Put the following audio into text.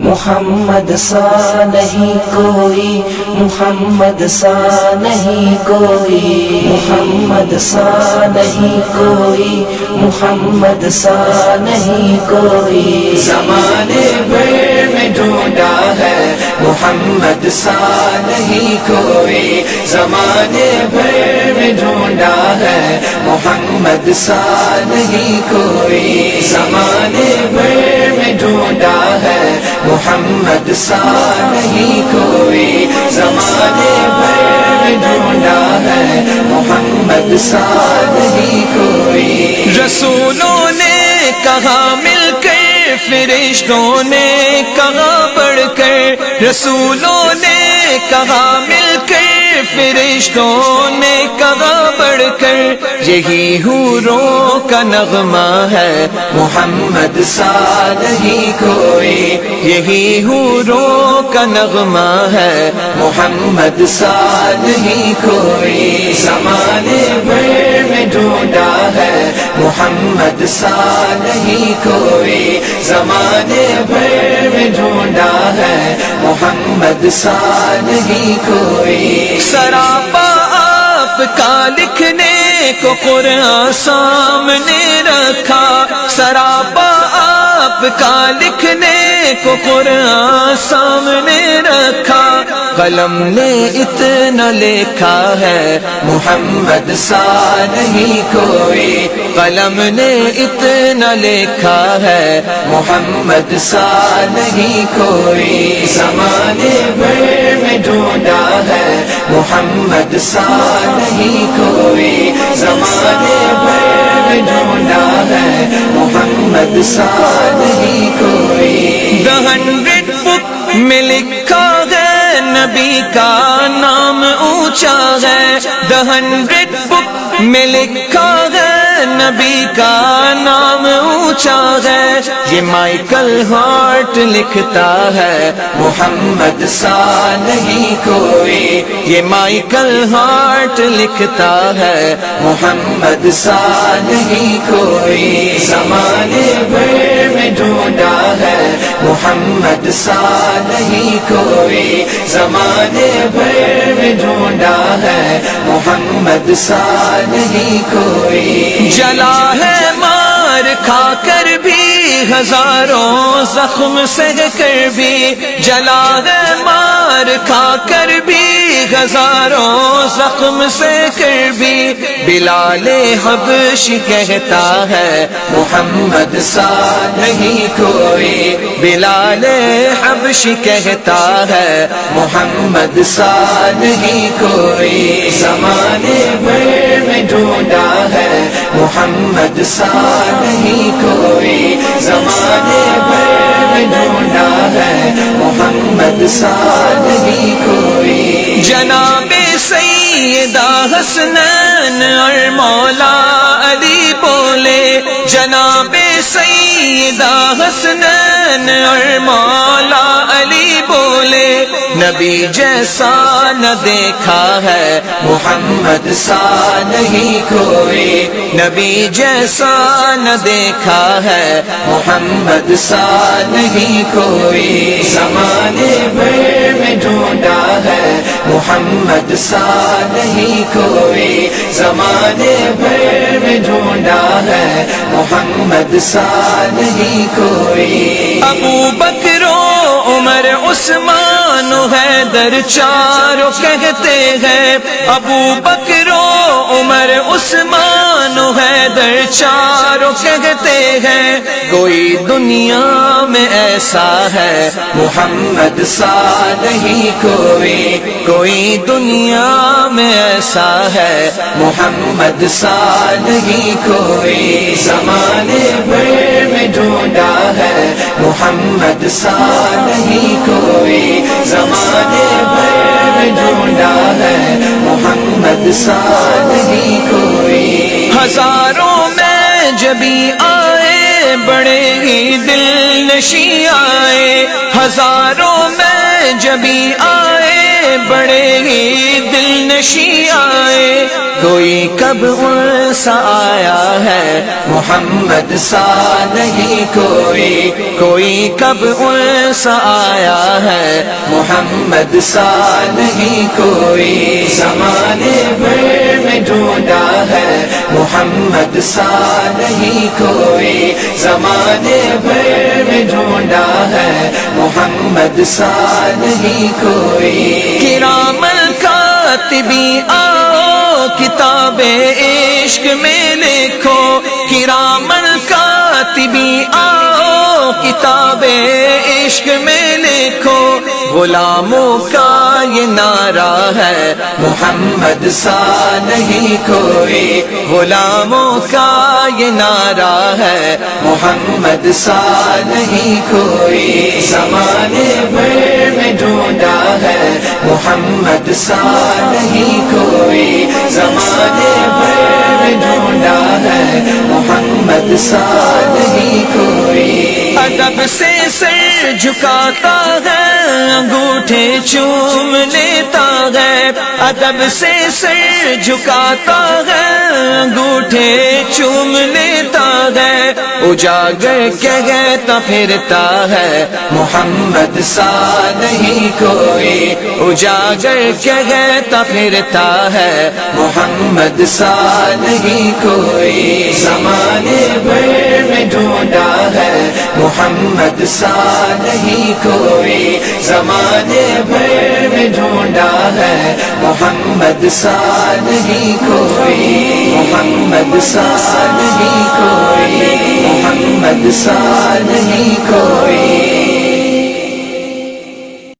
محمد سا نہیں کوئی، محمد سا نہیں کوئی، محمد سا نہیں کوئی، محمد سا نہیں کوئی۔ زمانے بھر میں ڈھونڈا ہے محمد سا نہیں کوئی، زمانے بھر میں ڈھونڈا ہے محمد سا نہیں کوئی، زمانے بھر میں ڈھونڈا ہے محمد سا نہیں کوئی، زمانے بھر میں ڈھونڈا ہے محمد سا نہیں کوئی۔ رسولوں نے کہا مل کر، فرشتوں نے کہا بڑھ کر، رسولوں نے کہا مل کر، فرشتوں نے کہا بڑھ کر، یہی حوروں کا نغمہ ہے محمد سا نہیں کوئی، یہی حوروں کا نغمہ ہے محمد سا نہیں کوئی۔ زمانے بھر میں ڈھونڈا ہے محمد سا نہیں کوئی، زمانے بھر میں ڈھونڈا ہے محمد سا نہیں کوئی۔ سراپا آپ کا لکھنے کو قرآن سامنے رکھا، سراپا آپ کا لکھنے کو قرآن سامنے رکھا، قلم نے اتنا لکھا ہے محمد سا نہیں کوئی، قلم نے اتنا لکھا ہے محمد سا نہیں کوئی۔ زمانے بھر میں ڈھونڈا ہے محمد سا نہیں کوئی، زمانے بھر میں ڈھونڈا ہے محمد سا نہیں کوئی۔ The 100 book میں لکھا ہے نبی کا نام اونچا ہے، The 100 book میں لکھا ہے نبی کا نام اونچا ہے، یہ مائیکل ہارٹ لکھتا ہے محمد سا نہیں کوئی، یہ مائیکل ہارٹ لکھتا ہے محمد سا نہیں کوئی۔ زمانے بھر میں ڈھونڈا ہے محمد سا نہیں کوئی، زمانے بھر میں ڈھونڈا ہے محمد سا نہیں کوئی۔ جلا ہے مار کھا کر بھی، ہزاروں زخم سہ کر بھی، جلا ہے مار کھا کر بھی، ہزاروں زخم سہ کر بھی، بلال حبشی کہتا ہے محمد سا نہیں کوئی، بلال حبشی کہتا ہے محمد سا نہیں کوئی۔ زمانے بھر میں ڈھونڈا ہے محمد سا نہیں کوئی، زمانے بھر میں ڈھونڈا ہے محمد سا نہیں کوئی۔ جناب سیدہ حسنین اور مولا علی بولے، جناب سیدہ حسنین اور مولا علی بولے، نبی جیسا نہ دیکھا ہے محمد سا نہیں کوئی، نبی جیسا نہ دیکھا ہے محمد سا نہیں کوئی۔ زمانے بھر میں ڈھونڈا ہے محمد سا نہیں کوئی، زمانے بھر میں ڈھونڈا ہے محمد سا نہیں کوئی۔ ابو بکر و عمر عثمان و حیدر چاروں کہتے ہیں، ابو بکر و عمر عثمان و حیدر چاروں کہتے ہیں، کوئی دنیا میں ایسا ہے محمد سا نہیں کوئی، کوئی دنیا میں ایسا ہے محمد سا نہیں کوئی۔ زمانے بھر میں ڈھونڈا ہے محمد سا نہیں کوئی، زمانے بھر میں ڈھونڈا ہے محمد سا نہیں کوئی۔ ہزاروں میں جبھی آئے بڑے ہی دل نشیں آئے، ہزاروں میں جبھی آئے بڑے ہی دل نشی آئے کوئی کب ان سا آیا ہے محمد سا نہیں کوئی کوئی کب ان سا آیا ہے محمد سا نہیں کوئی زمانے بھر میں ڈھونڈا ہے محمد سا نہیں کوئی زمانے بھر میں ڈھونڈا ہے محمد سا نہیں کوئی کرام الکاتبین آؤ کتاب عشق میں لکھو کرام الکاتبین آؤ کتاب عشق میں لکھو غلاموں کا یہ نعرہ ہے محمد سا نہیں کوئی غلاموں کا یہ نعرہ ہے محمد سا نہیں کوئی زمانے بھر میں ڈھونڈا ہے محمد سا نہیں کوئی زمانے بھر میں ڈھونڈا ہے محمد سا نہیں کوئی ادب سے سر جھکاتا ہے انگوٹھے چوم لیتا ہے ادب سے سر جھکاتا ہے انگوٹھے چوم لیتا ہے اجاگر کہتا پھرتا ہے محمد سا نہیں کوئی اجاگر کہتا پھرتا ہے محمد سا نہیں کوئی زمانے بھر میں ڈھونڈا ہے محمد سا نہیں کوئی زمانے بھر میں ڈھونڈا ہے محمد سا نہیں کوئی محمد سا نہیں کوئی محمد سا نہیں کوئی